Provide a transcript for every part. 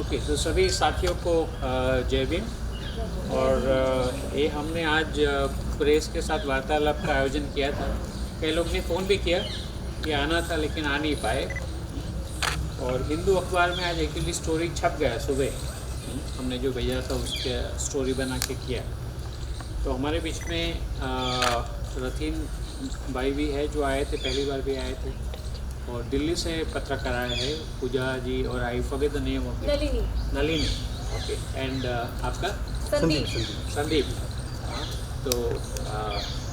Okay, तो सभी साथियों को जय भीम। और ये हमने आज प्रेस के साथ वार्तालाप का आयोजन किया था। कई लोग ने फ़ोन भी किया कि आना था लेकिन आ नहीं पाए। और हिंदू अखबार में आज एक्चुअली स्टोरी छप गया सुबह, हमने जो भेजा था उसके स्टोरी बना के किया। तो हमारे बीच में रथीन भाई भी है जो आए थे, पहली बार भी आए थे। और दिल्ली से पत्रकार आए हैं पूजा जी, और I forget the name of Nalini. Okay, and आपका संदीप। तो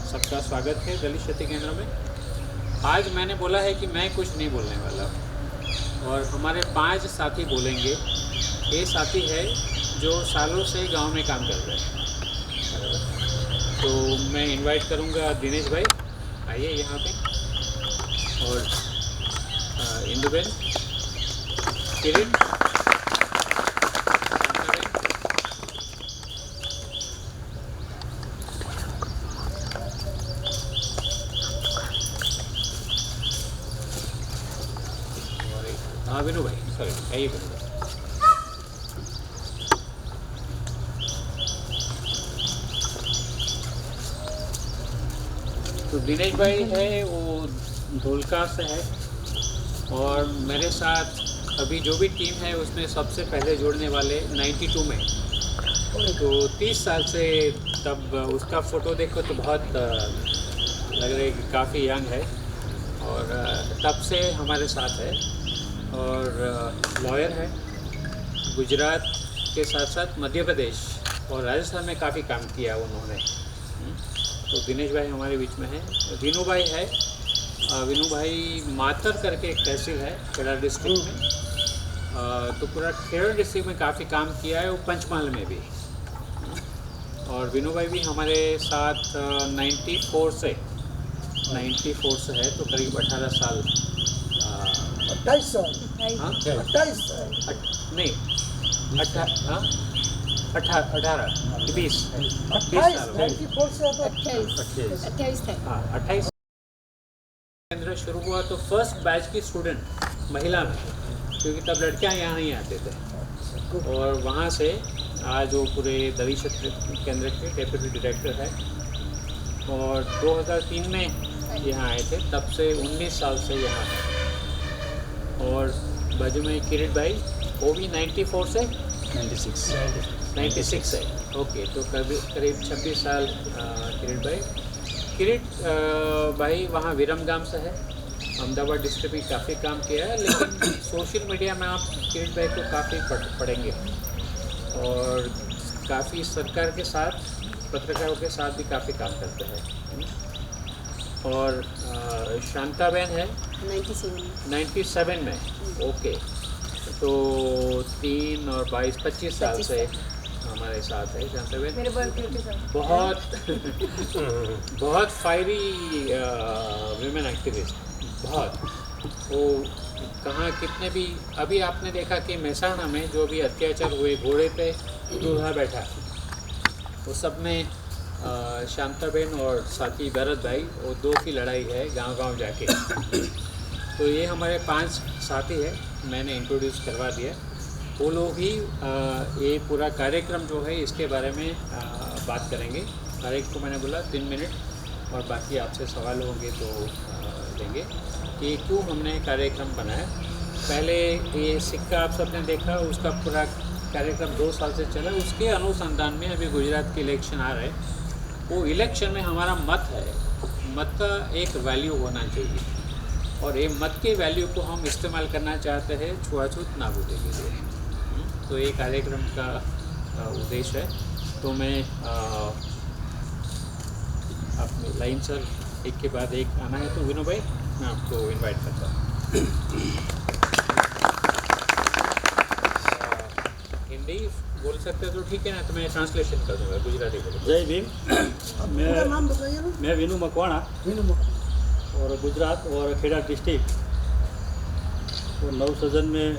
सबका स्वागत है दलित शक्ति केंद्र में। आज मैंने बोला है कि मैं कुछ नहीं बोलने वाला और हमारे 5 साथी बोलेंगे। ये साथी है जो सालों से गांव में काम कर रहे हैं। तो मैं इनवाइट करूंगा दिनेश भाई, आइए यहाँ पे, और इंदुबेन, किरण, हाँ विनू भाई, सॉरी, आइए विनू भाई। तो दिनेश भाई है वो धोलका से है, और मेरे साथ अभी जो भी टीम है उसमें सबसे पहले जुड़ने वाले 92 में। तो 30 साल से, तब उसका फ़ोटो देखो तो बहुत लग रहा है कि काफ़ी यंग है, और तब से हमारे साथ है। और लॉयर है, गुजरात के साथ साथ मध्य प्रदेश और राजस्थान में काफ़ी काम किया उन्होंने। तो दिनेश भाई हमारे बीच में है। विनू भाई है, विनू भाई मातर करके एक तहसील है खेड़ा डिस्ट्रिक्ट में। तो पूरा खेड़ा डिस्ट्रिक्ट में काफ़ी काम किया है, वो पंचमहल में भी। और विनू भाई भी हमारे साथ 94 से है, तो करीब 18 साल, 28 साल, हाँ 28 साल, नहीं 18 20 28 94 से 28 थे। हाँ 28 केंद्र शुरू हुआ तो फर्स्ट बैच की स्टूडेंट महिला में, क्योंकि तब लड़कियां यहाँ नहीं आते थे। और वहाँ से आज वो पूरे दलित शक्ति केंद्र के डेप्यूटी डायरेक्टर है, और 2003 में यहाँ आए थे, तब से 19 साल से यहाँ है। और बाजू में किरीट भाई, वो भी 94 से 96 है। ओके, तो करीब 26 साल किरीट भाई। किरीट भाई वहाँ विरमगाम से है, अहमदाबाद डिस्ट्रिक्ट में काफ़ी काम किया है, लेकिन सोशल मीडिया में आप किरीट भाई को काफ़ी पढ़ेंगे, और काफ़ी सरकार के साथ, पत्रकारों के साथ भी काफ़ी काम करते हैं। और शांताबेन है 97 में। ओके, तो 3 और 22 25 साल से हमारे साथ है शांताबेन। मेरे बॉयफ्रेंड के साथ बहुत फायरी विमेन एक्टिविस्ट, बहुत। वो कहाँ कितने भी, अभी आपने देखा कि मेहसाणा में जो भी अत्याचार हुए, घोड़े पे दूल्हा बैठा, वो सब में शांताबेन और साथी भरत भाई, वो 2 की लड़ाई है गांव-गांव जाके। तो ये हमारे 5 साथी है, मैंने इंट्रोड्यूस करवा दिया। वो लोग ही ये पूरा कार्यक्रम जो है इसके बारे में बात करेंगे। हर एक को मैंने बोला 3 मिनट, और बाकी आपसे सवाल होंगे तो देंगे कि क्यों हमने कार्यक्रम बनाया। पहले ये सिक्का आप सबने देखा, उसका पूरा कार्यक्रम 2 साल से चला। उसके अनुसंधान में अभी गुजरात के इलेक्शन आ रहे हैं, वो इलेक्शन में हमारा मत है, मत का एक वैल्यू होना चाहिए, और ये मत के वैल्यू को हम इस्तेमाल करना चाहते हैं छुआछूत नाबूदी के लिए। तो ये कार्यक्रम का उद्देश्य है। तो मैं अपने लाइन सर एक के बाद एक आना है, तो विनू भाई मैं आपको इनवाइट करता हूँ। हिंदी बोल सकते हो तो ठीक है ना, तो मैं ट्रांसलेशन कर दूँगा, गुजराती बोलूँगा। जय भीम। पूरा नाम बताइए ना। मैं विनू मकवाणा, और गुजरात और खेड़ा डिस्ट्रिक्ट और नवसर्जन में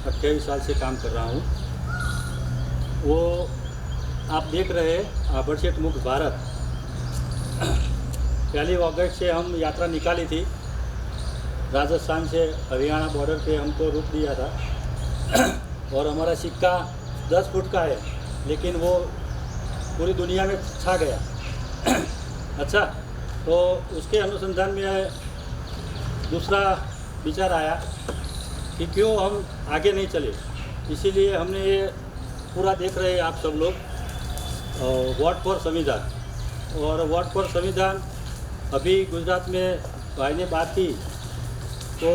28 साल से काम कर रहा हूँ। वो आप देख रहे हैं आभरसेठ मुक्त भारत, 1 अगस्त से हम यात्रा निकाली थी। राजस्थान से हरियाणा बॉर्डर पे हमको रुक दिया था, और हमारा सिक्का 10 फुट का है, लेकिन वो पूरी दुनिया में छा गया। अच्छा, तो उसके अनुसंधान में दूसरा विचार आया कि क्यों हम आगे नहीं चले। इसीलिए हमने ये पूरा देख रहे हैं आप सब लोग, वोट फॉर संविधान। और वोट फॉर संविधान अभी गुजरात में भाई ने बात की, तो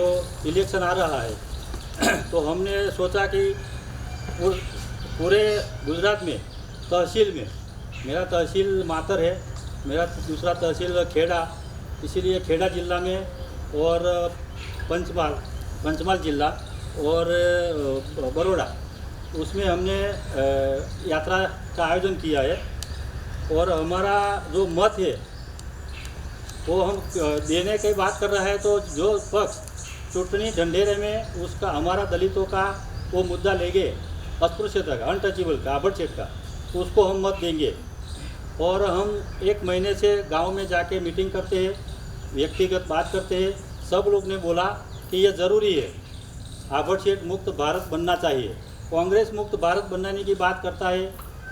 इलेक्शन आ रहा है तो हमने सोचा कि पूरे गुजरात में तहसील में, मेरा तहसील मातर है, मेरा दूसरा तहसील खेड़ा, इसीलिए खेड़ा जिला में और पंचमहाल जिला और बड़ौदा, उसमें हमने यात्रा का आयोजन किया है। और हमारा जो मत है वो हम देने की बात कर रहा है, तो जो पक्ष चुटनी ढंढेरे में उसका हमारा दलितों का वो मुद्दा लेंगे, अस्पृश्यता का, अनटचेबल का, आभड़छेट का, उसको हम मत देंगे। और हम 1 महीने से गांव में जाके मीटिंग करते हैं, व्यक्तिगत बात करते हैं। सब लोग ने बोला कि ये ज़रूरी है, आभड़छेट मुक्त भारत बनना चाहिए। कांग्रेस मुक्त भारत बनाने की बात करता है,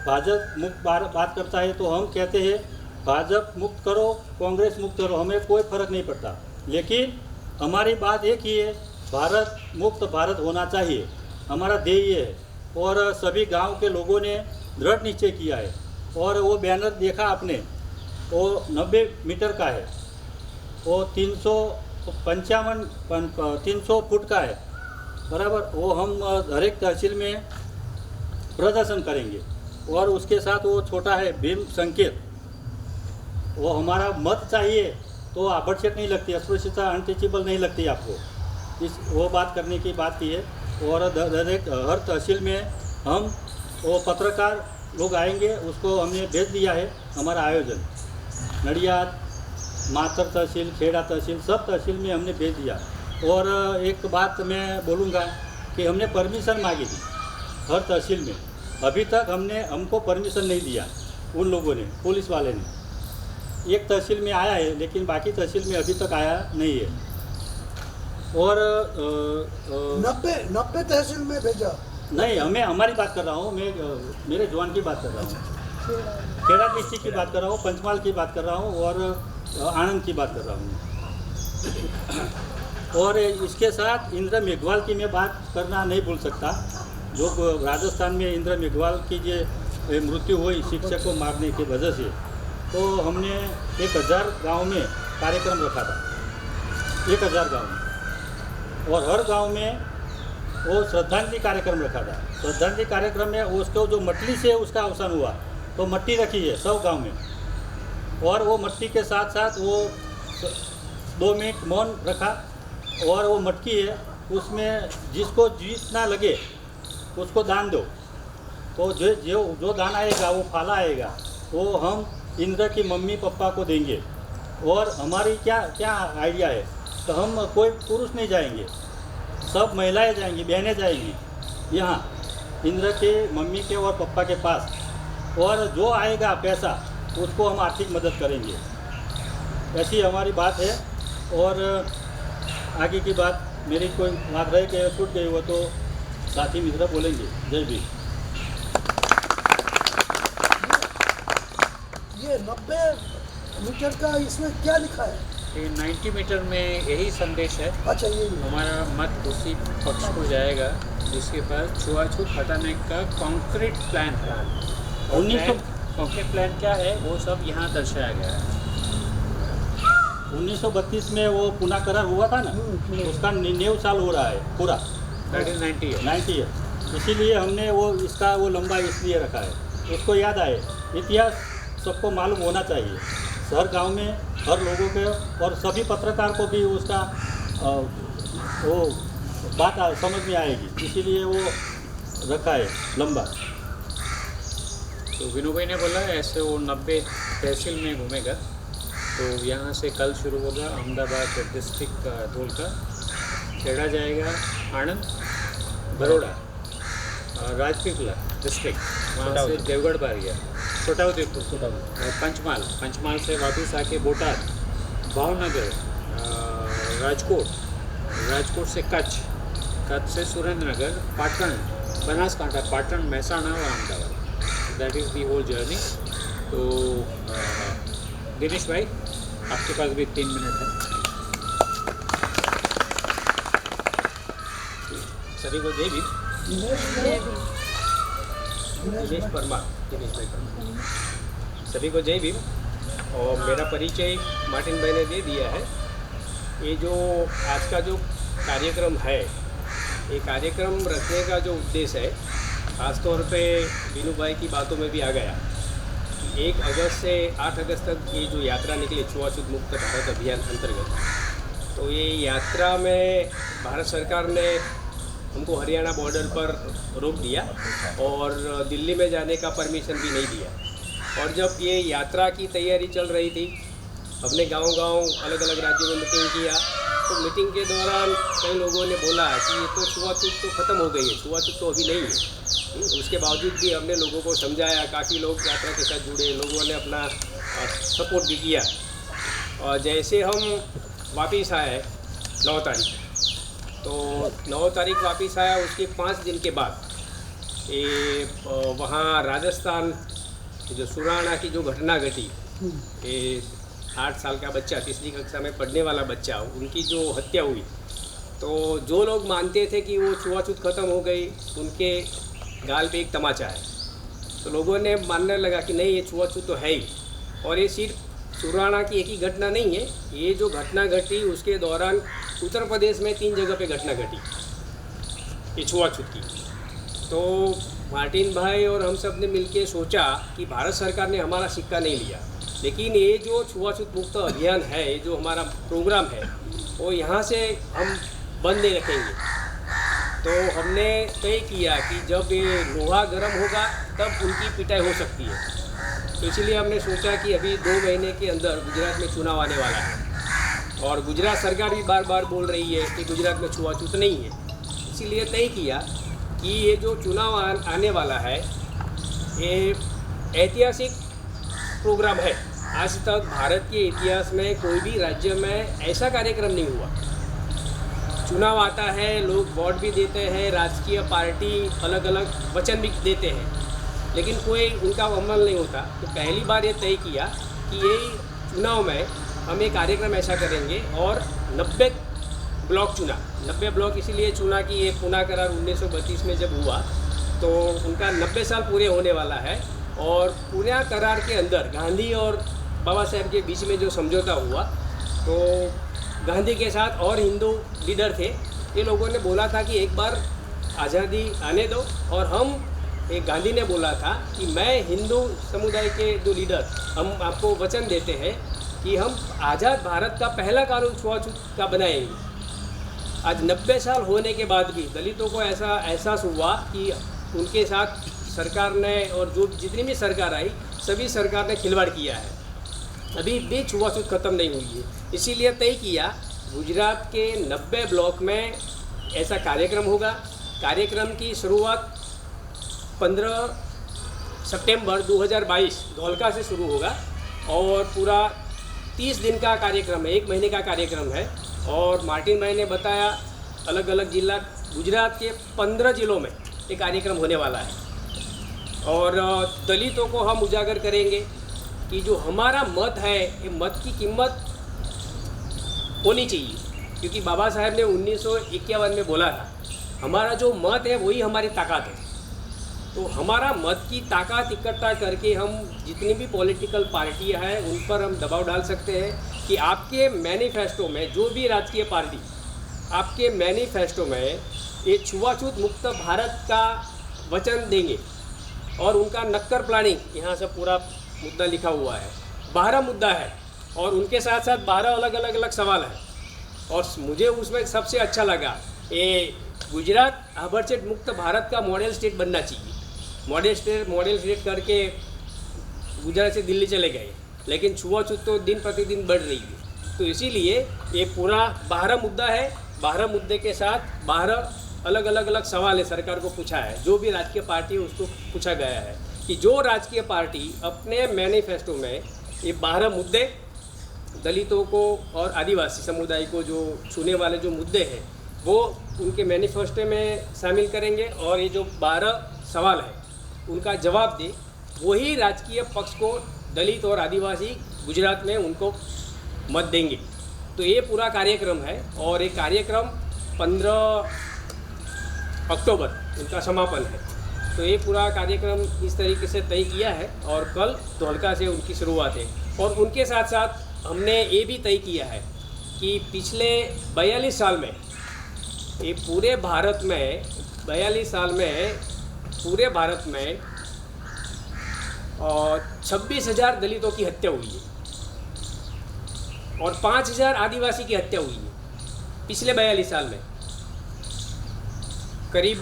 भाजपा मुक्त बात करता है, तो हम कहते हैं भाजपा मुक्त करो, कांग्रेस मुक्त करो, हमें कोई फ़र्क नहीं पड़ता। लेकिन हमारी बात एक ही है, भारत मुक्त भारत होना चाहिए, हमारा ध्येय है। और सभी गांव के लोगों ने दृढ़ निश्चय किया है। और वो बैनर देखा आपने, वो 90 मीटर का है, वो 300 फुट का है, बराबर। वो हम हर एक तहसील में प्रदर्शन करेंगे। और उसके साथ वो छोटा है भीम संकेत, वो हमारा मत चाहिए तो आभड़छेट नहीं लगती, अस्पृश्यता अनटचेबल नहीं लगती आपको, इस वो बात करने की बात की है। और हर तहसील में हम वो पत्रकार लोग आएंगे, उसको हमने भेज दिया है हमारा आयोजन, नडियाद, मातर तहसील, खेड़ा तहसील, सब तहसील में हमने भेज दिया। और एक बात मैं बोलूँगा कि हमने परमिशन मांगी थी हर तहसील में, अभी तक हमको परमिशन नहीं दिया उन लोगों ने, पुलिस वाले ने। एक तहसील में आया है, लेकिन बाकी तहसील में अभी तक आया नहीं है। और 90 तहसील में भेजा नहीं, हमारी बात कर रहा हूँ मैं, मेरे जवान की बात कर रहा हूँ, खेड़ा डिस्ट्रिक्ट की बात कर रहा हूँ, पंचमहाल की बात कर रहा हूँ और आनंद की बात कर रहा हूँ। और इसके साथ इंदिरा मेघवाल की मैं बात करना नहीं भूल सकता, जो राजस्थान में इंदिरा मेघवाल की जो मृत्यु हुई शिक्षक को मारने की वजह से, तो हमने 1000 गांव में कार्यक्रम रखा था, 1000 गांव में। और हर गांव में वो श्रद्धांजलि कार्यक्रम रखा था। श्रद्धांजलि कार्यक्रम में उसको जो मटली से उसका अवसान हुआ, तो मट्टी रखी है सब गांव में। और वो मट्टी के साथ साथ वो 2 मिनट मौन रखा। और वो मटकी है, उसमें जिसको जितना लगे उसको दान दो, तो जो दान आएगा वो फाला आएगा, वो हम इंदिरा की मम्मी पापा को देंगे। और हमारी क्या आइडिया है, तो हम कोई पुरुष नहीं जाएंगे, सब महिलाएं जाएंगी, बहनें जाएंगी यहाँ इंदिरा के मम्मी के और पापा के पास। और जो आएगा पैसा उसको हम आर्थिक मदद करेंगे, ऐसी हमारी बात है। और आगे की बात मेरी कोई बात रह के छूट गई हो तो साथी मित्र बोलेंगे। जय भीम। ये 90 मीटर का इसमें क्या लिखा है? ये 90 मीटर में यही संदेश है। अच्छा, ये हमारा मत उसी पक्ष को जाएगा जिसके पास छुआछूत हटाने का कॉन्क्रीट प्लान है। 1900 कॉन्क्रीट प्लान क्या है वो सब यहाँ दर्शाया गया है। 1932 में वो पुनः करार हुआ था ना, उसका 90 साल हो रहा है पूरा, 90 है। इसीलिए हमने वो लंबा इसलिए रखा है, उसको याद आए। इतिहास सबको मालूम होना चाहिए, हर गांव में हर लोगों के, और सभी पत्रकार को भी उसका वो बात समझ में आएगी, इसीलिए वो रखा है लंबा। तो विनू भाई ने बोला ऐसे वो 90 तहसील में घूमेगा। तो यहाँ से कल शुरू होगा अहमदाबाद डिस्ट्रिक्ट धोलका, खेड़ा जाएगा, आनंद, बड़ौदा, राजपीपला डिस्ट्रिक्ट, वहाँ से देवगढ़ बारिया, छोटा उदयपुर, पंचमहाल से वापस आके बोटाद, भावनगर, राजकोट से कच्छ, कच्छ से सुरेंद्रनगर, पाटन, बनासकांठा, पाटन, महसाणा और Ahmedabad, that is the whole journey. तो दिनेश भाई, आपके पास भी 3 मिनट है। सभी को जय भीम। दिनेश परमार, दिनेश भाई परमार, सभी को जय भीम। और मेरा परिचय मार्टिन भाई ने दे दिया है। ये जो आज का जो कार्यक्रम है, ये कार्यक्रम रखने का जो उद्देश्य है, खास तौर पे बीनू भाई की बातों में भी आ गया। 1 अगस्त से 8 अगस्त तक ये जो यात्रा निकली छुआछूत मुक्त भारत अभियान अंतर्गत, तो ये यात्रा में भारत सरकार ने हमको हरियाणा बॉर्डर पर रोक दिया और दिल्ली में जाने का परमिशन भी नहीं दिया। और जब ये यात्रा की तैयारी चल रही थी, हमने गांव-गांव अलग-अलग राज्यों में मीटिंग किया। तो मीटिंग के दौरान कई लोगों ने बोला कि ये तो छुआछूत तो ख़त्म हो गई है, छुआछूत तो अभी नहीं है। उसके बावजूद भी हमने लोगों को समझाया, काफ़ी लोग यात्रा के साथ जुड़े, लोगों ने अपना सपोर्ट भी किया। और जैसे हम वापस आए 9 तारीख, तो 9 तारीख वापस आया, उसके 5 दिन के बाद ये वहाँ राजस्थान जो सुराणा की जो घटना घटी, ये 8 साल का बच्चा, 3री कक्षा में पढ़ने वाला बच्चा, उनकी जो हत्या हुई, तो जो लोग मानते थे कि वो छुआछूत ख़त्म हो गई, उनके गाल पे एक तमाचा है। तो लोगों ने मानने लगा कि नहीं, ये छुआछूत तो है ही। और ये सिर्फ सुराणा की एक ही घटना नहीं है, ये जो घटना घटी उसके दौरान उत्तर प्रदेश में 3 जगह पे घटना घटी ये छुआछूत की। तो मार्टिन भाई और हम सब ने मिलके सोचा कि भारत सरकार ने हमारा सिक्का नहीं लिया, लेकिन ये जो छुआछूत मुक्त अभियान है, ये जो हमारा प्रोग्राम है, वो यहाँ से हम बंद नहीं रखेंगे। तो हमने तय किया कि जब ये लोहा गर्म होगा तब उनकी पिटाई हो सकती है। तो इसलिए हमने सोचा कि अभी 2 महीने के अंदर गुजरात में चुनाव आने वाला है, और गुजरात सरकार भी बार बार बोल रही है कि गुजरात में छुआछूत नहीं है। इसीलिए तय किया कि ये जो चुनाव आने वाला है, ये ऐतिहासिक प्रोग्राम है। आज तक भारत के इतिहास में कोई भी राज्य में ऐसा कार्यक्रम नहीं हुआ। चुनाव आता है, लोग वोट भी देते हैं, राजकीय पार्टी अलग अलग वचन भी देते हैं, लेकिन कोई उनका अमल नहीं होता। तो पहली बार ये तय किया कि ये चुनाव में हम एक कार्यक्रम ऐसा करेंगे, और 90 ब्लॉक चुना। 90 ब्लॉक इसीलिए चुना कि ये पुना करार 1932 में जब हुआ, तो उनका 90 साल पूरे होने वाला है। और पुना करार के अंदर गांधी और बाबा साहेब के बीच में जो समझौता हुआ, तो गांधी के साथ और हिंदू लीडर थे, ये लोगों ने बोला था कि एक बार आज़ादी आने दो, और हम एक गांधी ने बोला था कि मैं हिंदू समुदाय के जो लीडर, हम आपको वचन देते हैं कि हम आज़ाद भारत का पहला कानून छुआछूत का बनाएंगे। आज 90 साल होने के बाद भी दलितों को ऐसा एहसास हुआ कि उनके साथ सरकार ने, और जो जितनी भी सरकार आई, सभी सरकार ने खिलवाड़ किया है। अभी भी छुआछूत ख़त्म नहीं हुई है। इसीलिए तय किया गुजरात के 90 ब्लॉक में ऐसा कार्यक्रम होगा। कार्यक्रम की शुरुआत 15 सितंबर 2022 धौलका से शुरू होगा, और पूरा 30 दिन का कार्यक्रम है, 1 महीने का कार्यक्रम है। और मार्टिन भाई ने बताया अलग अलग जिला, गुजरात के 15 जिलों में ये कार्यक्रम होने वाला है। और दलितों को हम उजागर करेंगे कि जो हमारा मत है, ये मत की कीमत होनी चाहिए, क्योंकि बाबा साहेब ने 1951 में बोला था, हमारा जो मत है वही हमारी ताकत है। तो हमारा मत की ताकत इकट्ठा करके हम जितनी भी पॉलिटिकल पार्टियां हैं उन पर हम दबाव डाल सकते हैं कि आपके मैनिफेस्टो में, जो भी राजकीय पार्टी आपके मैनिफेस्टो में ये छुआछूत मुक्त भारत का वचन देंगे, और उनका नक्कर प्लानिंग, यहाँ से पूरा मुद्दा लिखा हुआ है, 12 मुद्दा है, और उनके साथ साथ 12 अलग सवाल हैं। और मुझे उसमें सबसे अच्छा लगा, ये गुजरात आभरचेट मुक्त भारत का मॉडल स्टेट बनना चाहिए। मॉडल स्टेट करके गुजरात से दिल्ली चले गए, लेकिन छुआछूत तो दिन प्रतिदिन बढ़ रही है। तो इसीलिए ये पूरा 12 मुद्दा है। 12 मुद्दे के साथ 12 अलग सवाल है, सरकार को पूछा है, जो भी राजकीय पार्टी है उसको पूछा गया है कि जो राजकीय पार्टी अपने मैनिफेस्टो में ये 12 मुद्दे दलितों को और आदिवासी समुदाय को जो छूने वाले जो मुद्दे हैं वो उनके मैनिफेस्टो में शामिल करेंगे और ये जो 12 सवाल है उनका जवाब दे, वही राजकीय पक्ष को दलित और आदिवासी गुजरात में उनको मत देंगे। तो ये पूरा कार्यक्रम है और ये कार्यक्रम 15 अक्टूबर उनका समापन है। तो ये पूरा कार्यक्रम इस तरीके से तय किया है और कल धोलका से उनकी शुरुआत है। और उनके साथ साथ हमने ये भी तय किया है कि पिछले 42 साल में ये पूरे भारत में 42 साल में पूरे भारत में 26,000 दलितों की हत्या हुई है और 5,000 आदिवासी की हत्या हुई है पिछले 42 साल में। करीब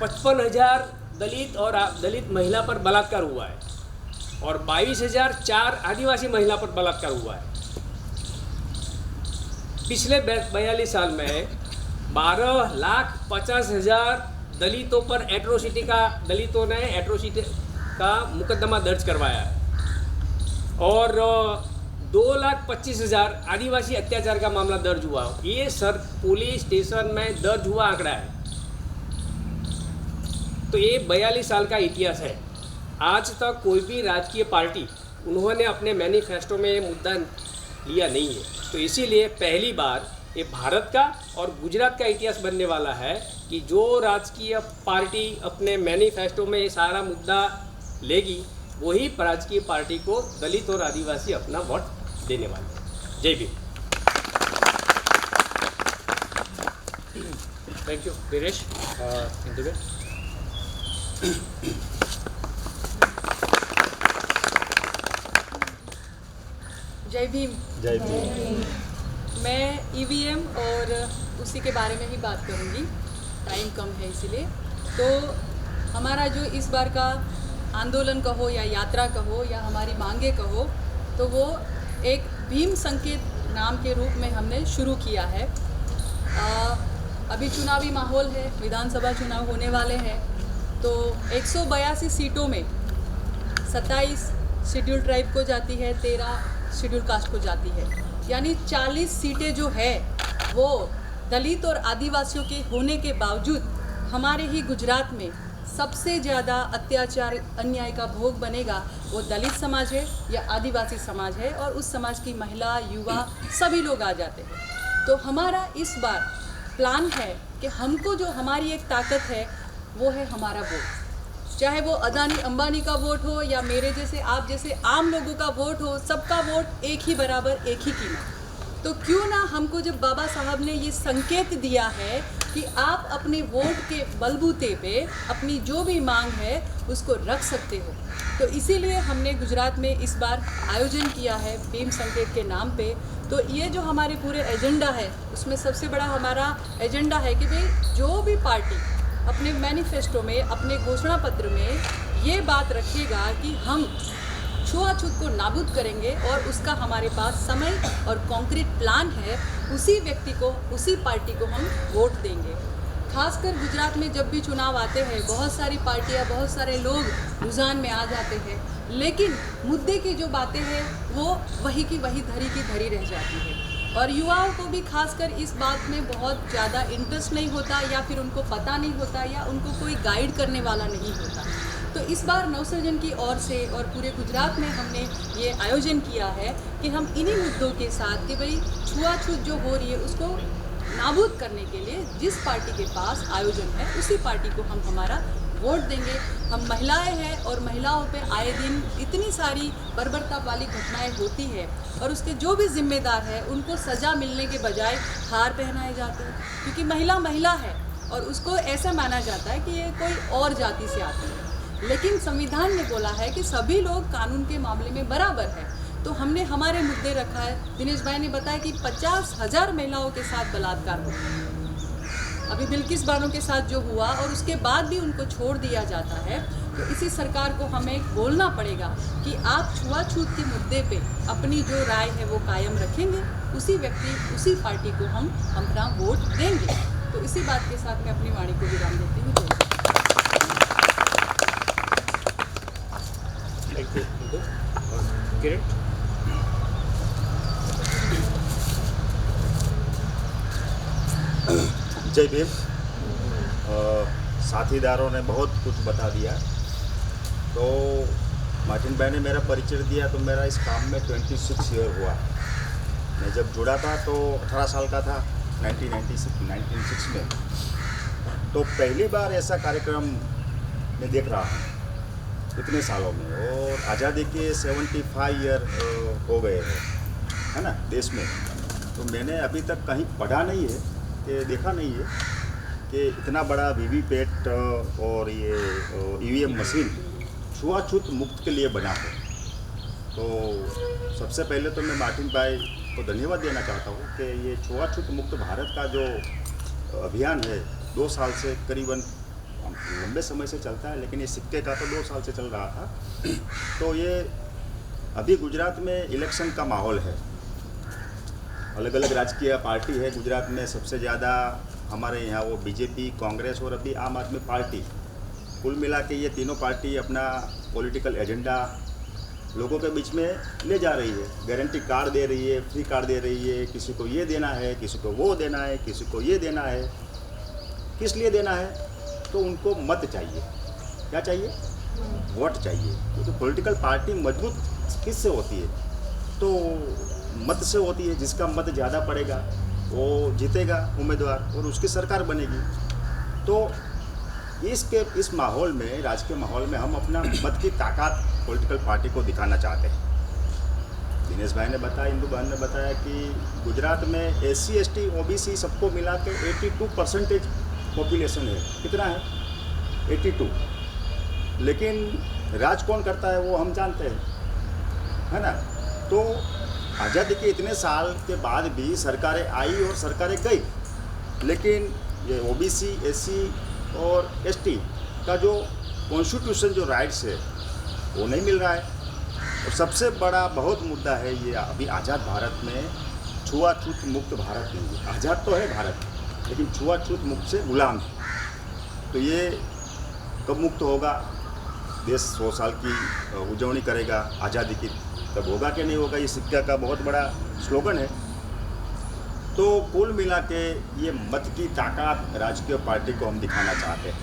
55,000 दलित और दलित महिला पर बलात्कार हुआ है और 22,004 आदिवासी महिला पर बलात्कार हुआ है। पिछले 42 साल में 12,50,000 दलितों पर दलितों ने एट्रोसिटी का मुकदमा दर्ज करवाया है और 2,25,000 आदिवासी अत्याचार का मामला दर्ज हुआ। ये सर पुलिस स्टेशन में दर्ज हुआ आंकड़ा है। तो ये 42 साल का इतिहास है। आज तक कोई भी राजकीय पार्टी उन्होंने अपने मैनिफेस्टो में ये मुद्दा लिया नहीं है। तो इसीलिए पहली बार ये भारत का और गुजरात का इतिहास बनने वाला है कि जो राजकीय पार्टी अपने मैनिफेस्टो में ये सारा मुद्दा लेगी, वही राजकीय पार्टी को दलित और आदिवासी अपना वोट देने वाले हैं। जय भीम। Thank you Viresh. इंदुबे। जय भीम। जय भीम। मैं ईवीएम और उसी के बारे में ही बात करूंगी, टाइम कम है इसीलिए। तो हमारा जो इस बार का आंदोलन कहो या यात्रा कहो या हमारी मांगे कहो, तो वो एक भीम संकेत नाम के रूप में हमने शुरू किया है। अभी चुनावी माहौल है, विधानसभा चुनाव होने वाले हैं। तो 182 सीटों में 27 शेड्यूल ट्राइब को जाती है, 13 शेड्यूल कास्ट को जाती है, यानी 40 सीटें जो है वो दलित और आदिवासियों के होने के बावजूद हमारे ही गुजरात में सबसे ज़्यादा अत्याचार अन्याय का भोग बनेगा वो दलित समाज है या आदिवासी समाज है, और उस समाज की महिला, युवा सभी लोग आ जाते हैं। तो हमारा इस बार प्लान है कि हमको जो हमारी एक ताकत है वो है हमारा वोट। चाहे वो अदानी अंबानी का वोट हो या मेरे जैसे आप जैसे आम लोगों का वोट हो, सबका वोट एक ही बराबर, एक ही कीमत। तो क्यों ना हमको जब बाबा साहब ने ये संकेत दिया है कि आप अपने वोट के बलबूते पे अपनी जो भी मांग है उसको रख सकते हो, तो इसीलिए हमने गुजरात में इस बार आयोजन किया है भीम संकेत के नाम पे। तो ये जो हमारे पूरे एजेंडा है उसमें सबसे बड़ा हमारा एजेंडा है कि भाई जो भी पार्टी अपने मैनिफेस्टो में, अपने घोषणा पत्र में ये बात रखिएगा कि हम छुआछूत को नाबूद करेंगे और उसका हमारे पास समय और कॉन्क्रीट प्लान है, उसी व्यक्ति को, उसी पार्टी को हम वोट देंगे। खासकर गुजरात में जब भी चुनाव आते हैं बहुत सारी पार्टियां, बहुत सारे लोग रुझान में आ जाते हैं, लेकिन मुद्दे की जो बातें हैं वो वही की वही, धरी की धरी रह जाती है। और युवाओं को भी खासकर इस बात में बहुत ज़्यादा इंटरेस्ट नहीं होता, या फिर उनको पता नहीं होता, या उनको कोई गाइड करने वाला नहीं होता। तो इस बार नवसृजन की ओर से और पूरे गुजरात में हमने ये आयोजन किया है कि हम इन्हीं मुद्दों के साथ कि भाई छुआछूत जो हो रही है उसको नाबूद करने के लिए जिस पार्टी के पास आयोजन है उसी पार्टी को हम हमारा वोट देंगे। हम महिलाएं हैं और महिलाओं पे आए दिन इतनी सारी बर्बरता वाली घटनाएं होती है, और उसके जो भी जिम्मेदार है उनको सज़ा मिलने के बजाय हार पहनाए जाते हैं, क्योंकि महिला महिला है और उसको ऐसा माना जाता है कि ये कोई और जाति से आती है। लेकिन संविधान ने बोला है कि सभी लोग कानून के मामले में बराबर है। तो हमने हमारे मुद्दे रखा है। दिनेश भाई ने बताया कि 50,000 महिलाओं के साथ बलात्कार हुआ, अभी बिल्किस बानो के साथ जो हुआ, और उसके बाद भी उनको छोड़ दिया जाता है। तो इसी सरकार को हमें बोलना पड़ेगा कि आप छुआछूत के मुद्दे पे अपनी जो राय है वो कायम रखेंगे, उसी व्यक्ति, उसी पार्टी को हम अपना वोट देंगे। तो इसी बात के साथ मैं अपनी वाणी को विराम देती हूँ। Thank you Indu. किरण। जय भीम। साथीदारों ने बहुत कुछ बता दिया। तो मार्टिन भाई ने मेरा परिचय दिया तो मेरा इस काम में 26 ईयर हुआ। मैं जब जुड़ा था तो 18 साल का था 1996 में। तो पहली बार ऐसा कार्यक्रम मैं देख रहा हूँ इतने सालों में, और आज़ादी के 75 ईयर हो गए हैं, है ना, देश में। तो मैंने अभी तक कहीं पढ़ा नहीं है कि देखा नहीं है कि इतना बड़ा वीवीपैट और ये ईवीएम मशीन छुआछूत मुक्त के लिए बना है। तो सबसे पहले तो मैं मार्टिन भाई को धन्यवाद देना चाहता हूँ कि ये छुआछूत मुक्त भारत का जो अभियान है 2 साल से करीबन, लंबे समय से चलता है, लेकिन ये सिक्के का तो 2 साल से चल रहा था। तो ये अभी गुजरात में इलेक्शन का माहौल है, अलग अलग राजकीय पार्टी है गुजरात में। सबसे ज़्यादा हमारे यहाँ वो बीजेपी, कांग्रेस और अभी आम आदमी पार्टी, कुल मिला के ये तीनों पार्टी अपना पॉलिटिकल एजेंडा लोगों के बीच में ले जा रही है। गारंटी कार्ड दे रही है, फ्री कार्ड दे रही है, किसी को ये देना है, किसी को वो देना है, किसी को ये देना है। किस लिए देना है? तो उनको मत चाहिए। क्या चाहिए? वोट चाहिए। क्योंकि पॉलिटिकल पार्टी मजबूत किससे होती है? तो मत से होती है। जिसका मत ज़्यादा पड़ेगा वो जीतेगा उम्मीदवार और उसकी सरकार बनेगी। तो इस माहौल में, राजकीय माहौल में, हम अपना मत की ताकत पॉलिटिकल पार्टी को दिखाना चाहते हैं। दिनेश भाई ने बताया, इंदु बहन ने बताया कि गुजरात में SC ST OBC सबको मिला के 82% पॉपुलेशन है। कितना है? 82। लेकिन राज कौन करता है वो हम जानते हैं, है ना। तो आज़ादी के इतने साल के बाद भी सरकारें आई और सरकारें गई, लेकिन ये OBC SC और ST का जो कॉन्स्टिट्यूशन, जो राइट्स है, वो नहीं मिल रहा है। और सबसे बड़ा बहुत मुद्दा है ये अभी आज़ाद भारत में छुआछूत मुक्त भारत नहीं है। आज़ाद तो है भारत, लेकिन छुआछूत मुक्त से गुलाम है। तो ये कब मुक्त होगा? देश 100 साल की उजवनी करेगा आज़ादी की, तब होगा कि नहीं होगा। ये सिक्का का बहुत बड़ा स्लोगन है। तो कुल मिला के ये मत की ताकत राजकीय पार्टी को हम दिखाना चाहते हैं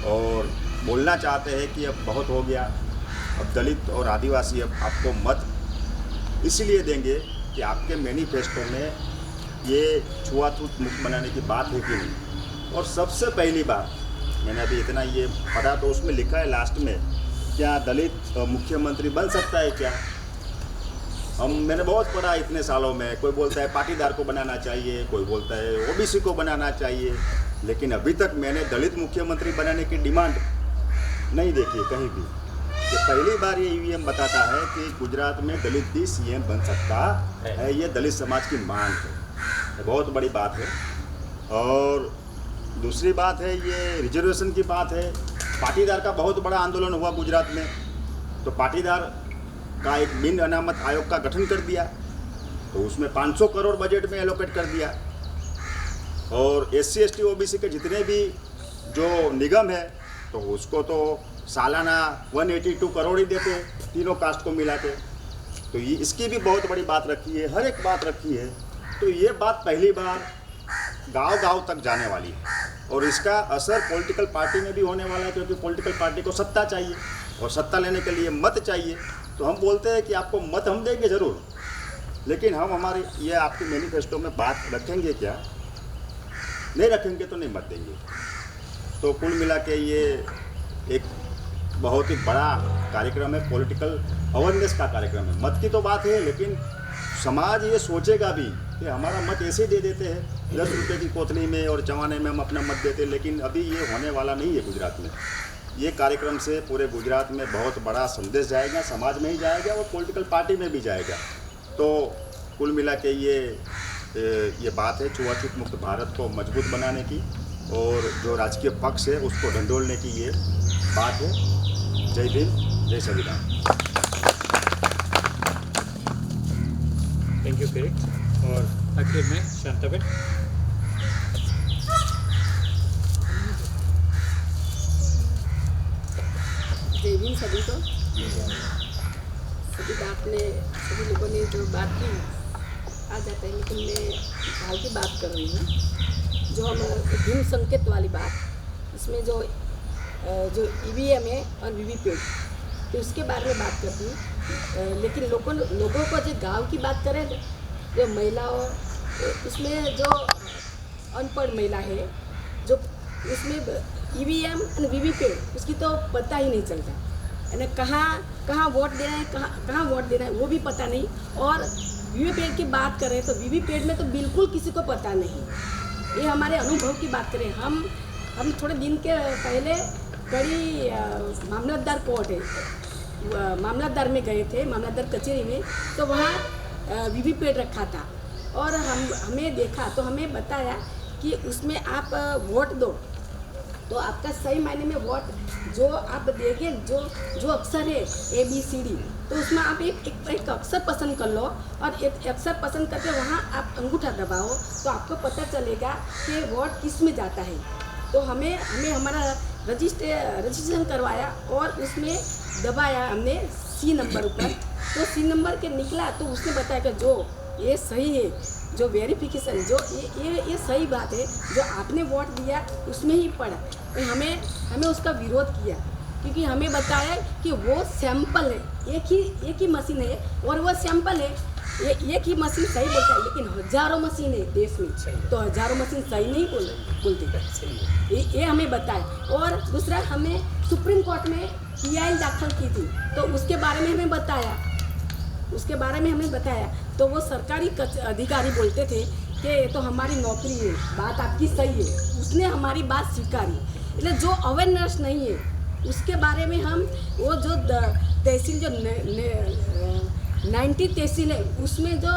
और बोलना चाहते हैं कि अब बहुत हो गया। अब दलित और आदिवासी अब आपको मत इसलिए देंगे कि आपके मैनिफेस्टो में ये छुआछूत मुक्त बनाने की बात है कि नहीं। और सबसे पहली बात, मैंने अभी इतना ये पढ़ा तो उसमें लिखा है लास्ट में, क्या दलित मुख्यमंत्री बन सकता है क्या? मैंने बहुत पढ़ा इतने सालों में। कोई बोलता है पाटीदार को बनाना चाहिए, कोई बोलता है OBC को बनाना चाहिए, लेकिन अभी तक मैंने दलित मुख्यमंत्री बनाने की डिमांड नहीं देखी कहीं भी। ये पहली बार ये EVM बताता है कि गुजरात में दलित भी CM बन सकता है। ये दलित समाज की मांग है, ये बहुत बड़ी बात है। और दूसरी बात है ये रिजर्वेशन की बात है। पाटीदार का बहुत बड़ा आंदोलन हुआ गुजरात में, तो पाटीदार का एक बिन अनामत आयोग का गठन कर दिया, तो उसमें 500 करोड़ बजट में एलोकेट कर दिया। और SC ST OBC के जितने भी जो निगम है तो उसको तो सालाना 182 करोड़ ही देते हैं तीनों कास्ट को मिला के। तो ये इसकी भी बहुत बड़ी बात रखी है, हर एक बात रखी है। तो ये बात पहली बार गांव-गांव तक जाने वाली है और इसका असर पॉलिटिकल पार्टी में भी होने वाला है, क्योंकि पॉलिटिकल पार्टी को सत्ता चाहिए और सत्ता लेने के लिए मत चाहिए। तो हम बोलते हैं कि आपको मत हम देंगे ज़रूर, लेकिन हम हमारी ये आपके मैनिफेस्टो में बात रखेंगे क्या? नहीं रखेंगे तो नहीं मत देंगे। तो कुल मिला के ये एक बहुत ही बड़ा कार्यक्रम है, पॉलिटिकल अवेयरनेस का कार्यक्रम है। मत की तो बात है, लेकिन समाज ये सोचेगा भी कि हमारा मत ऐसे दे देते हैं 10 रुपये की कोतली में और चवाने में हम अपना मत देते हैं, लेकिन अभी ये होने वाला नहीं है गुजरात में। ये कार्यक्रम से पूरे गुजरात में बहुत बड़ा संदेश जाएगा, समाज में ही जाएगा और पॉलिटिकल पार्टी में भी जाएगा। तो कुल मिला के ये बात है छुआछूत मुक्त भारत को मजबूत बनाने की और जो राजकीय पक्ष है उसको ढंढोलने की ये बात है। जय भीम, जय संविधान। थैंक यू किरीट। और आखिर में शांताबेन। जय भीम सभी को। सभी लोगों ने जो बात की आ जाता है, लेकिन मैं भाव की बात कर रही हूँ। जो हम धूम संकेत वाली बात, इसमें जो EVM है और वीवीपैट, तो उसके बारे में बात करती हूँ। लेकिन लोगों को जो गांव की बात करें, जो महिलाओं, उसमें जो अनपढ़ महिला है, जो उसमें EVM और वीवीपैट उसकी तो पता ही नहीं चलता है ना, कहाँ वोट देना है, कहाँ वोट देना है वो भी पता नहीं। और वीवीपैट की बात करें तो वीवीपैट में तो बिल्कुल किसी को पता नहीं। ये हमारे अनुभव की बात करें, हम थोड़े दिन के पहले कड़ी मामलतदार कोर्ट है, मामलतदार में गए थे, मामलतदार कचहरी में, तो वहाँ वीवीपैट रखा था और हमें देखा तो हमें बताया कि उसमें आप वोट दो तो आपका सही मायने में वोट जो आप देंगे, जो अक्षर है ABCD, तो उसमें आप एक अक्षर पसंद कर लो और एक अक्षर पसंद करके वहाँ आप अंगूठा दबाओ तो आपको पता चलेगा कि वोट किस में जाता है। तो हमें हमारा रजिस्ट्रेशन करवाया और उसमें दबाया हमने C नंबर ऊपर, तो C नंबर के निकला तो उसने बताया कि जो ये सही है, जो वेरिफिकेशन जो ये सही बात है, जो आपने वोट दिया उसमें ही पड़ा। तो हमें उसका विरोध किया क्योंकि हमें बताया कि वो सैंपल है, एक ही मशीन है और वो सैंपल है, एक ही मशीन सही बोलता है, लेकिन हज़ारों मशीन है देश में, तो हज़ारों मशीन सही नहीं बोलते। ये हमें बताया। और दूसरा, हमें सुप्रीम कोर्ट में PIL दाखिल की थी तो उसके बारे में हमें बताया, तो वो सरकारी अधिकारी बोलते थे कि ये तो हमारी नौकरी है, बात आपकी सही है, उसने हमारी बात स्वीकारी। इसलिए जो अवेयरनेस नहीं है उसके बारे में हम वो जो तहसील जो 90 तहसील है उसमें जो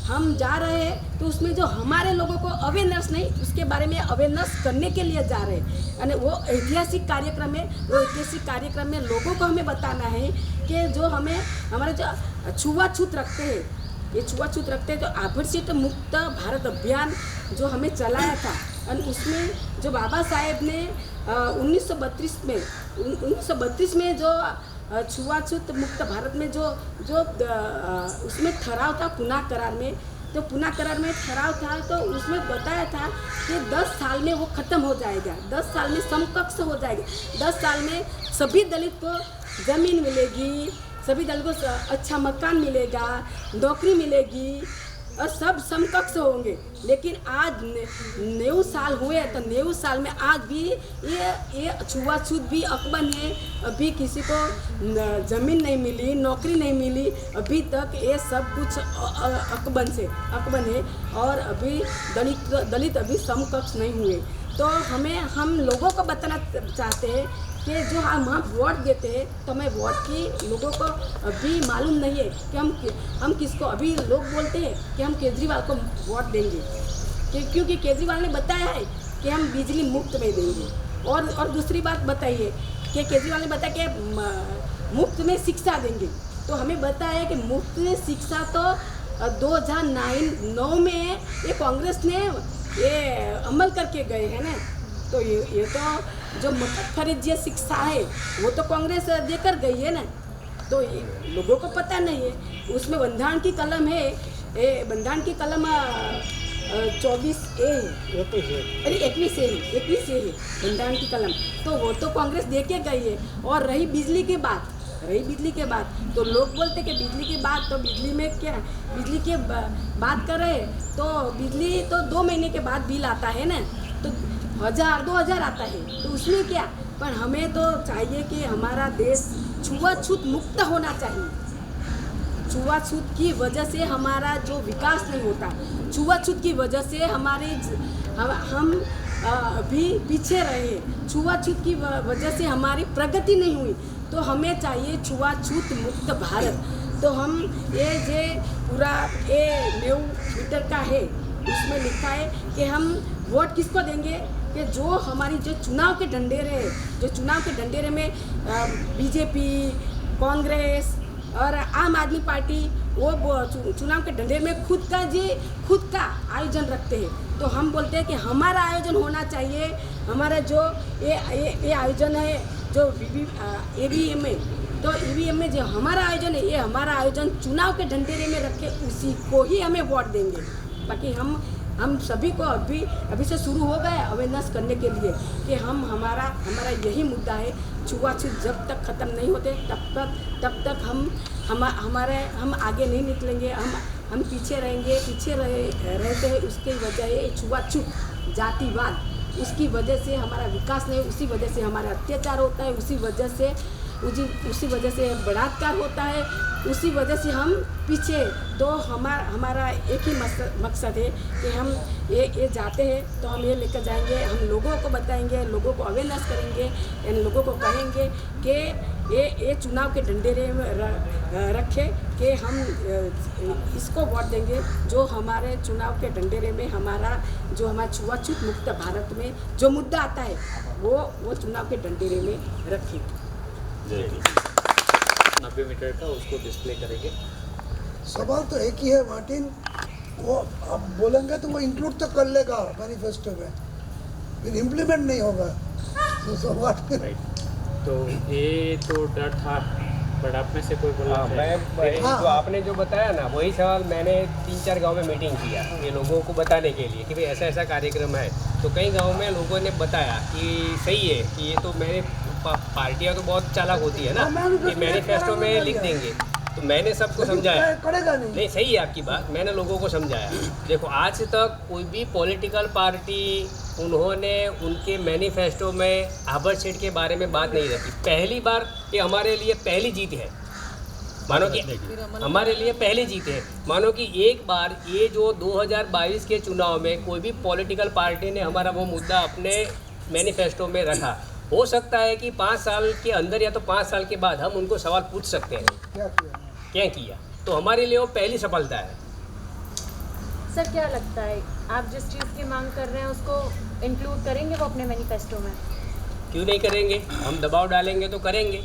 हम जा रहे हैं तो उसमें जो हमारे लोगों को अवेयरनेस नहीं, उसके बारे में अवेयरनेस करने के लिए जा रहे हैं। यानी वो ऐतिहासिक कार्यक्रम है, वो ऐतिहासिक कार्यक्रम में लोगों को हमें बताना है कि जो हमारे जो छुआछूत रखते हैं, ये छुआछूत रखते हैं, तो आभरसीट मुक्त भारत अभियान जो हमें चलाया था और उसमें जो बाबा साहेब ने 1932 में जो छुआछूत मुक्त भारत में जो उसमें ठहराव था पुना करार में, तो पुना करार में ठहराव था तो उसमें बताया था कि 10 साल में वो ख़त्म हो जाएगा, 10 साल में समकक्ष हो जाएगा, 10 साल में सभी दलित को ज़मीन मिलेगी, सभी दलित को अच्छा मकान मिलेगा, नौकरी मिलेगी और सब समकक्ष होंगे। लेकिन आज 90 साल हुए तो 90 साल में आज भी ये छुआछूत भी अकबन है, अभी किसी को ज़मीन नहीं मिली, नौकरी नहीं मिली, अभी तक ये सब कुछ अकबन है और अभी दलित अभी समकक्ष नहीं हुए। तो हम लोगों को बताना चाहते हैं कि जो हम वोट देते हैं तो हमें वोट की लोगों को अभी मालूम नहीं है कि हम किसको, अभी लोग बोलते हैं कि हम केजरीवाल को वोट देंगे क्योंकि केजरीवाल ने बताया है कि हम बिजली मुफ्त में देंगे। और दूसरी बात बताइए कि केजरीवाल ने बताया कि मुफ्त में शिक्षा देंगे, तो हमें बताया कि मुफ्त में शिक्षा तो 2009 में ये कांग्रेस ने ये अमल करके गए हैं ना, तो ये तो जो मुफ्त खरीदिए शिक्षा है वो तो कांग्रेस देकर गई है ना, तो ये लोगों को पता नहीं है। उसमें बंधारण की कलम है, बंधारण की कलम 24A है, अरे 21A है बंधारण की कलम, तो वो तो कांग्रेस दे के गई है। और रही बिजली की बात तो लोग बोलते कि बिजली की बात, तो बिजली में क्या, बिजली की बात कर रहे तो बिजली तो 2 महीने के बाद बिल आता है ना, तो 1000-2000 आता है, तो उसमें क्या। पर हमें तो चाहिए कि हमारा देश छुआछूत मुक्त होना चाहिए। छुआछूत की वजह से हमारा जो विकास नहीं होता, छुआछूत की वजह से हम अभी पीछे रहे, छुआछूत की वजह से हमारी प्रगति नहीं हुई। तो हमें चाहिए छुआछूत मुक्त भारत। तो हम ये पूरा न्यू ट्विटर का है, उसमें लिखा है कि हम वोट किसको देंगे कि जो हमारी जो चुनाव के ढंढेरे में बीजेपी, कांग्रेस और आम आदमी पार्टी वो चुनाव के ढंढेरे में खुद का आयोजन रखते हैं। तो हम बोलते हैं कि हमारा आयोजन होना चाहिए, हमारा जो ये आयोजन है जो EVM है, तो EVM में जो हमारा आयोजन है, ये हमारा आयोजन चुनाव के ढंढेरे में रखे, उसी को ही हमें वोट देंगे। बाकी हम हम सभी को अभी से शुरू हो गए अवेयरनेस करने के लिए कि हमारा यही मुद्दा है। छुआछूत जब तक ख़त्म नहीं होते तब तक हम आगे नहीं निकलेंगे, हम पीछे रहेंगे। रहते हैं उसकी वजह है छुआछूत, जातिवाद, उसकी वजह से हमारा विकास नहीं, उसी वजह से हमारा अत्याचार होता है, उसी वजह से बलात्कार होता है, उसी वजह से हम पीछे। तो हमारा एक ही मकसद है कि हम ये जाते हैं तो हम ये लेकर जाएंगे, हम लोगों को बताएंगे, लोगों को अवेयरनेस करेंगे, इन लोगों को कहेंगे कि ये चुनाव के ढंढेरे में रखे कि हम इसको वोट देंगे जो हमारे चुनाव के ढंढेरे में हमारा छुआछूत मुक्त भारत में जो मुद्दा आता है वो चुनाव के ढंढेरे में रखें। 90 मीटर का उसको डिस्प्ले करेंगे। सवाल तो एक ही है मार्टिन, वो आप बोलेंगे तो वो इंक्लूड तो कर लेगा मैनिफेस्टो में, फिर इम्प्लीमेंट नहीं होगा। तो ये तो डर था, बट आप में से कोई बोला जो आपने जो बताया ना वही सवाल मैंने 3-4 गांव में मीटिंग किया ये लोगों को बताने के लिए कि भाई ऐसा ऐसा कार्यक्रम है। तो कई गांव में लोगों ने बताया कि सही है कि ये तो मेरे पार्टियां तो बहुत चालाक होती है ना कि मैनिफेस्टो में लिख देंगे। तो मैंने सबको समझाया, नहीं सही है आपकी बात, मैंने लोगों को समझाया। देखो आज तक कोई भी पॉलिटिकल पार्टी उन्होंने उनके मैनिफेस्टो में आभर सीट के बारे में बात नहीं रखी। पहली बार ये हमारे लिए पहली जीत है, मानो कि हमारे लिए पहली जीत है। मानो कि एक बार ये जो 2022 के चुनाव में कोई भी पॉलिटिकल पार्टी ने हमारा वो मुद्दा अपने मैनिफेस्टो में रखा। हो सकता है कि 5 साल के अंदर या तो 5 साल के बाद हम उनको सवाल पूछ सकते हैं क्या किया। तो हमारे लिए वो पहली सफलता है। सर क्या लगता है आप जिस चीज़ की मांग कर रहे हैं उसको इंक्लूड करेंगे वो अपने मैनिफेस्टो में? क्यों नहीं करेंगे, हम दबाव डालेंगे तो करेंगे।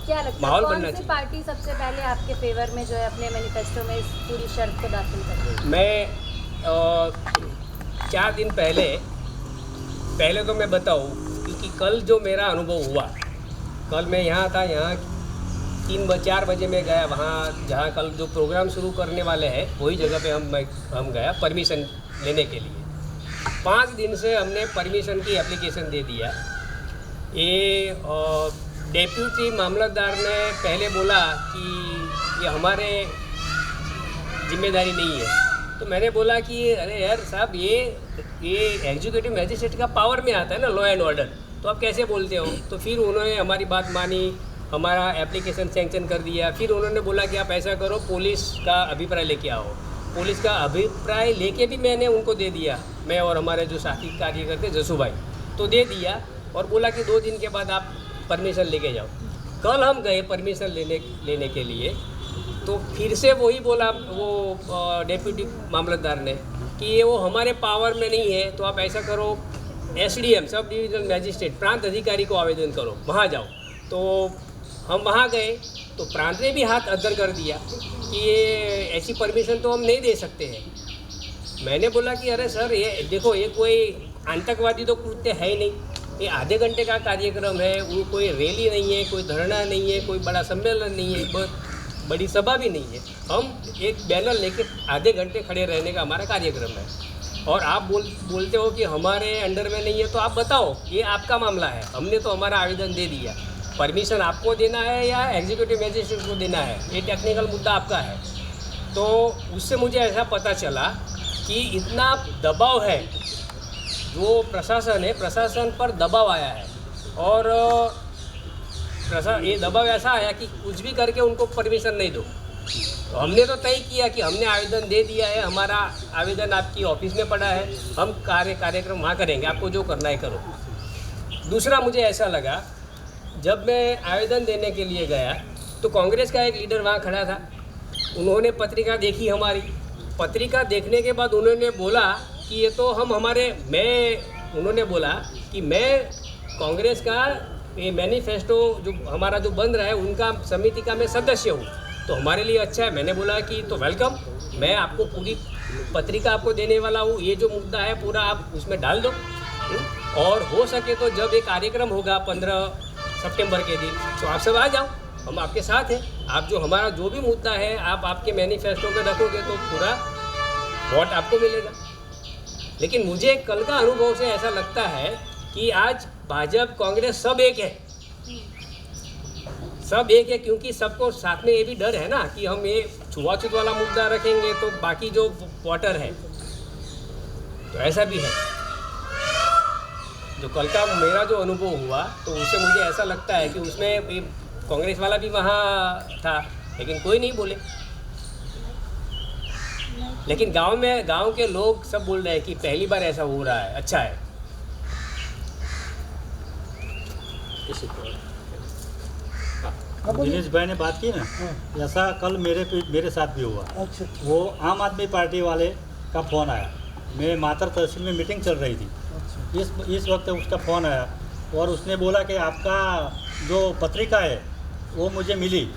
क्या लगता है कौन सी पार्टी सबसे पहले आपके फेवर में जो है अपने मैनिफेस्टो में इस पूरी शर्त को दाखिल करेगी? मैं 4 दिन पहले तो मैं बताऊं क्योंकि कल जो मेरा अनुभव हुआ, कल मैं यहाँ था, यहाँ 4 बजे मैं गया वहाँ जहाँ कल जो प्रोग्राम शुरू करने वाले हैं वही जगह पे हम गया परमिशन लेने के लिए। 5 दिन से हमने परमिशन की एप्लीकेशन दे दिया। ये डेप्यूटी मामलतदार ने पहले बोला कि ये हमारे जिम्मेदारी नहीं है। तो मैंने बोला कि अरे यार साहब ये एग्जीक्यूटिव मैजिस्ट्रेट का पावर में आता है ना, लॉ एंड ऑर्डर, तो आप कैसे बोलते हो। तो फिर उन्होंने हमारी बात मानी, हमारा एप्लीकेशन सैंक्शन कर दिया। फिर उन्होंने बोला कि आप ऐसा करो, पुलिस का अभिप्राय लेके आओ। पुलिस का अभिप्राय लेके भी मैंने उनको दे दिया, मैं और हमारे जो साथी कार्यकर्ते जसू भाई, तो दे दिया और बोला कि 2 दिन के बाद आप परमिशन लेके जाओ। कल हम गए परमिशन लेने के लिए, तो फिर से वही बोला वो डेप्यूटी मामलतदार ने कि ये वो हमारे पावर में नहीं है, तो आप ऐसा करो SDM सब डिविजनल मैजिस्ट्रेट प्रांत अधिकारी को आवेदन करो, वहाँ जाओ। तो हम वहाँ गए तो प्रांत ने भी हाथ अद्दर कर दिया कि ये ऐसी परमिशन तो हम नहीं दे सकते हैं। मैंने बोला कि अरे सर ये देखो, ये कोई आतंकवादी तो कृत्य है ही नहीं, ये आधे घंटे का कार्यक्रम है, वो कोई रैली नहीं है, कोई धरना नहीं है, कोई बड़ा सम्मेलन नहीं है, बड़ी सभा भी नहीं है। हम एक बैनर लेके आधे घंटे खड़े रहने का हमारा कार्यक्रम है। और आप बोलते हो कि हमारे अंडर में नहीं है, तो आप बताओ, ये आपका मामला है। हमने तो हमारा आवेदन दे दिया, परमिशन आपको देना है या एग्जीक्यूटिव मैजिस्ट्रेट को देना है, ये टेक्निकल मुद्दा आपका है। तो उससे मुझे ऐसा पता चला कि इतना दबाव है, जो प्रशासन है, प्रशासन पर दबाव आया है। और ये दबाव ऐसा आया कि कुछ भी करके उनको परमिशन नहीं दो। तो हमने तो तय किया कि हमने आवेदन दे दिया है, हमारा आवेदन आपकी ऑफिस में पड़ा है, हम कार्यक्रम वहाँ करेंगे, आपको जो करना है करो। दूसरा मुझे ऐसा लगा, जब मैं आवेदन देने के लिए गया तो कांग्रेस का एक लीडर वहाँ खड़ा था। उन्होंने पत्रिका देखी हमारी, पत्रिका देखने के बाद उन्होंने बोला कि ये तो उन्होंने बोला कि मैं कांग्रेस का ये मैनिफेस्टो जो हमारा जो बन रहा है उनका समिति का मैं सदस्य हूँ, तो हमारे लिए अच्छा है। मैंने बोला कि तो वेलकम, मैं आपको पूरी पत्रिका आपको देने वाला हूँ, ये जो मुद्दा है पूरा आप उसमें डाल दो। और हो सके तो जब ये कार्यक्रम होगा 15 सितंबर के दिन, तो आप सब आ जाओ, हम आपके साथ हैं। आप जो हमारा जो भी मुद्दा है आप आपके मैनिफेस्टो में रखोगे तो पूरा वोट आपको मिलेगा। लेकिन मुझे कल का अनुभव से ऐसा लगता है कि आज भाजपा कांग्रेस सब एक है, सब एक है, क्योंकि सबको साथ में ये भी डर है ना कि हम ये छुआछूत वाला मुद्दा रखेंगे तो बाकी जो वोटर है, तो ऐसा भी है। जो कल का मेरा जो अनुभव हुआ तो उससे मुझे ऐसा लगता है कि उसमें ये कांग्रेस वाला भी वहाँ था, लेकिन कोई नहीं बोले। लेकिन गांव के लोग सब बोल रहे हैं कि पहली बार ऐसा हो रहा है, अच्छा है। दिनेश भाई ने बात की ना, ऐसा कल मेरे साथ भी हुआ। अच्छा वो आम आदमी पार्टी वाले का फ़ोन आया, मेरे मातर तहसील में मीटिंग चल रही थी, इस वक्त उसका फ़ोन आया और उसने बोला कि आपका जो पत्रिका है वो मुझे मिली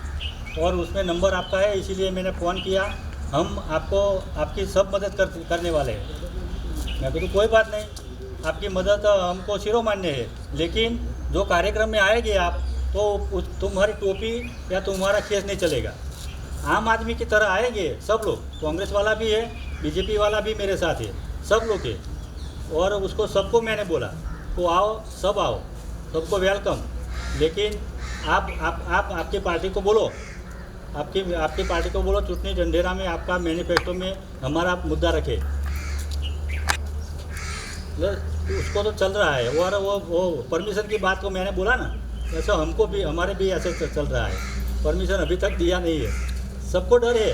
और उसमें नंबर आपका है, इसीलिए मैंने फ़ोन किया, हम आपको आपकी सब मदद करने वाले हैं। मैं तो कोई बात नहीं, आपकी मदद हमको शिरोमान्य है, लेकिन जो कार्यक्रम में आएंगे आप तो तुम्हारी टोपी या तुम्हारा केस नहीं चलेगा। आम आदमी की तरह आएंगे सब लोग, कांग्रेस वाला भी है, बीजेपी वाला भी मेरे साथ है, सब लोग है। और उसको सबको मैंने बोला तो आओ, सबको वेलकम। लेकिन आप आपकी पार्टी को बोलो, आपकी पार्टी को बोलो चुटनी ढंढेरा में आपका मैनिफेस्टो में हमारा मुद्दा रखे। उसको तो चल रहा है। और वो परमिशन की बात को मैंने बोला ना, ऐसा हमको भी, हमारे भी ऐसे चल रहा है। परमिशन अभी तक दिया नहीं है, सबको डर है।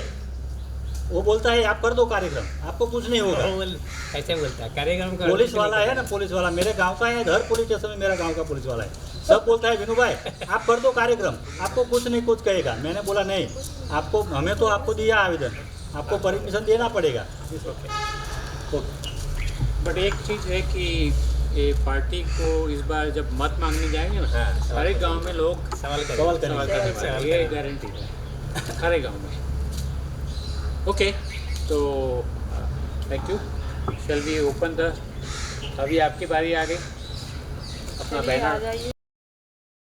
वो बोलता है आप कर दो कार्यक्रम, आपको कुछ नहीं होगा। ऐसे बोलता है कार्यक्रम का। पुलिस वाला है ना, पुलिस वाला मेरे गांव का है, हर पुलिस स्टेशन में मेरा गांव का पुलिस वाला है। सब बोलता है विनू भाई आप कर दो कार्यक्रम, आपको कुछ नहीं कुछ कहेगा। मैंने बोला नहीं, आपको, हमें तो आपको दिया आवेदन, आपको परमिशन देना पड़ेगा। बट एक चीज़ है कि ये पार्टी को इस बार जब मत मांगने जाएंगे ना, हर एक गाँव में लोग सवाल सवाल करने वाले, ये गारंटी है हर एक गाँव में। ओके, तो thank you. Shall we open the, अभी आपकी बारी आ गई, अपना बैनर